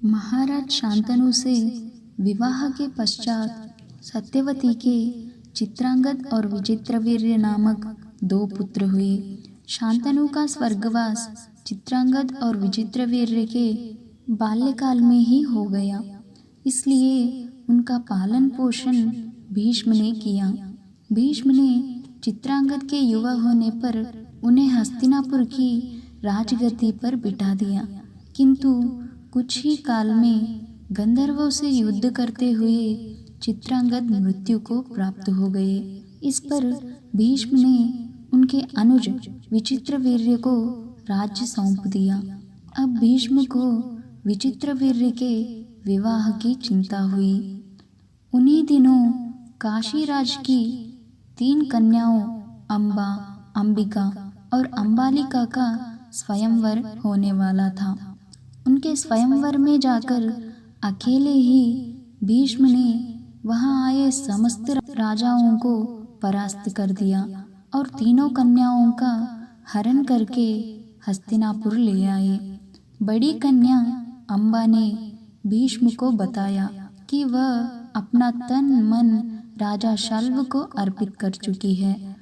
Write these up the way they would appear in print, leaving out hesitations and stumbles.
महाराज शांतनु से विवाह के पश्चात सत्यवती के चित्रांगद और विचित्रवीर्य नामक दो पुत्र हुए। शांतनु का स्वर्गवास चित्रांगद और विचित्रवीर्य के बाल्यकाल में ही हो गया, इसलिए उनका पालन पोषण भीष्म ने किया। भीष्म ने चित्रांगद के युवा होने पर उन्हें हस्तिनापुर की राजगद्दी पर बिठा दिया, किंतु कुछ ही काल में गंधर्वों से युद्ध करते हुए चित्रांगद मृत्यु को प्राप्त हो गए। इस पर भीष्म ने उनके अनुज विचित्रवीर्य को राज्य सौंप दिया। अब भीष्म को विचित्रवीर्य के विवाह की चिंता हुई। उन्हीं दिनों काशीराज की 3 कन्याओं अम्बा, अंबिका और अंबालिका का स्वयंवर होने वाला था। उनके स्वयंवर में जाकर अकेले ही भीष्म ने वहां आए समस्त राजाओं को परास्त कर दिया और तीनों कन्याओं का हरण करके हस्तिनापुर ले आए। बड़ी कन्या अम्बा ने भीष्म को बताया कि वह अपना तन मन राजा शल्व को अर्पित कर चुकी है।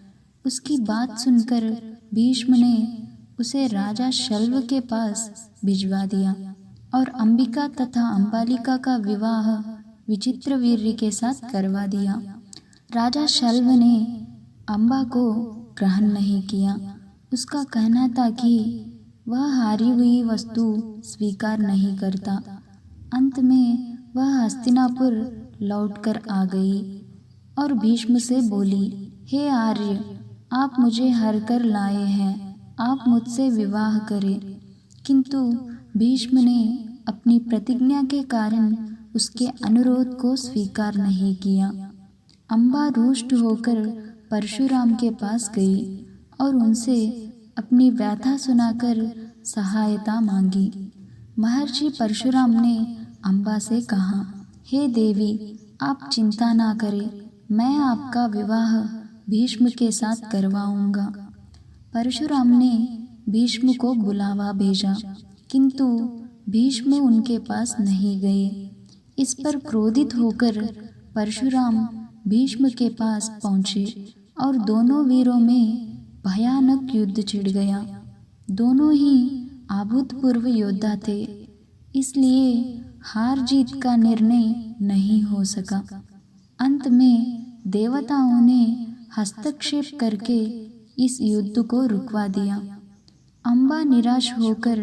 उसकी बात सुनकर भीष्म ने उसे राजा शल्व के पास भिजवा दिया और अंबिका तथा अंबालिका का विवाह विचित्रवीर्य के साथ करवा दिया। राजा शल्व ने अम्बा को ग्रहण नहीं किया। उसका कहना था कि वह हारी हुई वस्तु स्वीकार नहीं करता। अंत में वह हस्तिनापुर लौटकर आ गई और भीष्म से बोली, हे आर्य, आप मुझे हर कर लाए हैं, आप मुझसे विवाह करें। किंतु भीष्म ने अपनी प्रतिज्ञा के कारण उसके अनुरोध को स्वीकार नहीं किया। अम्बा रुष्ट होकर परशुराम के पास गई और उनसे अपनी व्यथा सुनाकर सहायता मांगी। महर्षि परशुराम ने अम्बा से कहा, हे देवी, आप चिंता ना करें, मैं आपका विवाह भीष्म के साथ करवाऊंगा। परशुराम ने भीष्म को बुलावा भेजा, किंतु भीष्म उनके पास नहीं गए। इस पर क्रोधित होकर परशुराम भीष्म के पास पहुँचे और दोनों वीरों में भयानक युद्ध छिड़ गया। दोनों ही अभूतपूर्व योद्धा थे, इसलिए हार जीत का निर्णय नहीं हो सका। अंत में देवताओं ने हस्तक्षेप करके इस युद्ध को रुकवा दिया। अम्बा निराश होकर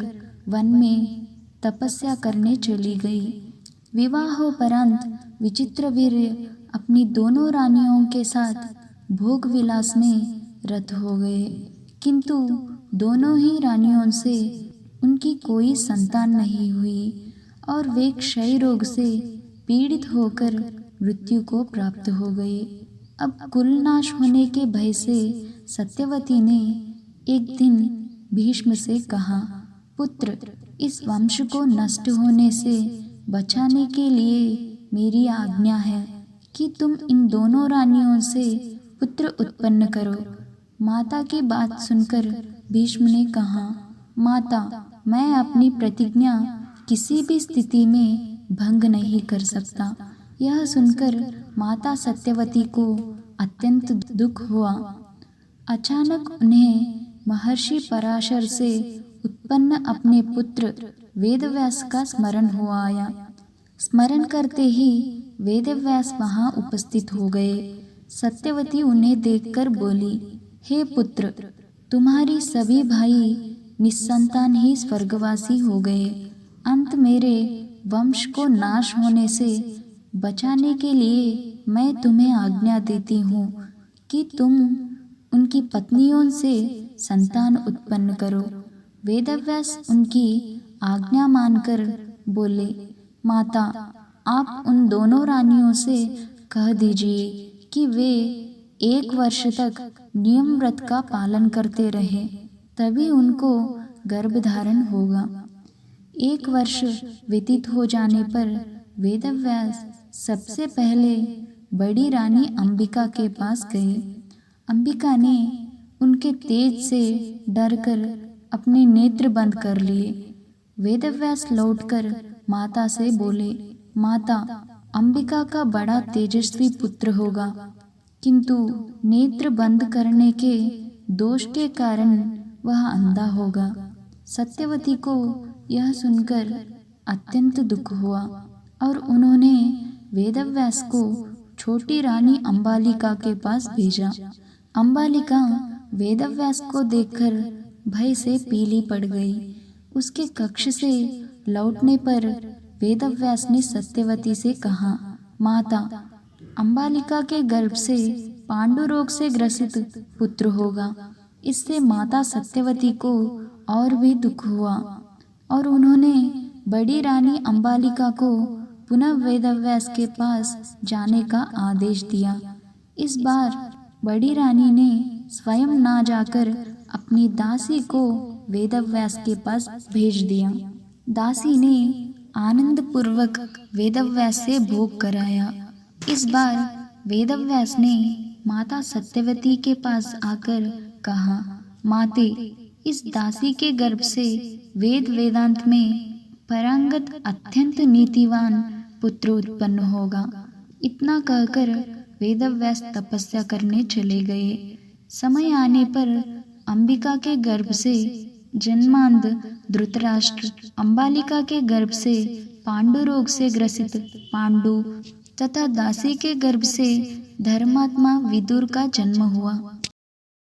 वन में तपस्या करने चली गई। विवाहोपरांत विचित्रवीर्य अपनी दोनों रानियों के साथ भोग विलास में रत हो गए, किंतु दोनों ही रानियों से उनकी कोई संतान नहीं हुई और वे क्षय रोग से पीड़ित होकर मृत्यु को प्राप्त हो गए। अब कुल नाश होने के भय से सत्यवती ने एक दिन भीष्म से कहा, पुत्र, इस वंश को नष्ट होने से बचाने के लिए मेरी आज्ञा है कि तुम इन दोनों रानियों से पुत्र उत्पन्न करो। माता की बात सुनकर भीष्म ने कहा, माता, मैं अपनी प्रतिज्ञा किसी भी स्थिति में भंग नहीं कर सकता। यह सुनकर माता सत्यवती को अत्यंत दुख हुआ। अचानक उन्हें महर्षि पराशर से उत्पन्न अपने पुत्र वेदव्यास का स्मरण हो आया। स्मरण करते ही वेदव्यास वहां उपस्थित हो गए। सत्यवती उन्हें देखकर बोली, हे पुत्र, तुम्हारी सभी भाई निस्संतान ही स्वर्गवासी हो गए। अंत मेरे वंश को नाश होने से बचाने के लिए मैं तुम्हें आज्ञा देती हूँ कि तुम उनकी पत्नियों से संतान उत्पन्न करो। वेदव्यास उनकी आज्ञा मानकर बोले, माता, आप उन दोनों रानियों से कह दीजिए कि वे 1 वर्ष तक नियम व्रत का पालन करते रहे, तभी उनको गर्भधारण होगा। 1 वर्ष व्यतीत हो जाने पर वेदव्यास सबसे पहले बड़ी रानी अंबिका के पास गए। अंबिका ने उनके तेज से डरकर अपने नेत्र बंद कर लिए। वेदव्यास लौटकर माता से बोले, माता, अंबिका का बड़ा तेजस्वी पुत्र होगा, किंतु नेत्र बंद करने के दोष के कारण वह अंधा होगा। सत्यवती को यह सुनकर अत्यंत दुख हुआ और उन्होंने वेदव्यास को छोटी रानी अंबालिका के पास भेजा। अंबालिका वेदव्यास को देखकर भय से पीली पड़ गई। उसके कक्ष से लौटने पर वेदव्यास ने सत्यवती से कहा, माता, अंबालिका के गर्भ से पांडु रोग से ग्रसित पुत्र होगा। इससे माता सत्यवती को और भी दुख हुआ और उन्होंने बड़ी रानी अंबालिका को पुनः वेदव्यास के पास जाने का आदेश दिया। इस बार बड़ी रानी ने स्वयं ना जाकर अपनी दासी को वेदव्यास के पास भेज दिया। दासी ने आनंद पूर्वक वेदव्यास से भोग कराया। इस बार वेदव्यास ने माता सत्यवती के पास आकर कहा, माते, इस दासी के गर्भ से वेद वेदांत में पारंगत अत्यंत नीतिवान पुत्र उत्पन्न होगा। इतना कहकर वेदव्यास तपस्या करने चले गए। समय आने पर अंबिका के गर्भ से जन्मांध धृतराष्ट्र, अंबालिका के गर्भ से पांडु रोग से ग्रसित पांडु तथा दासी के गर्भ से धर्मात्मा विदुर का जन्म हुआ।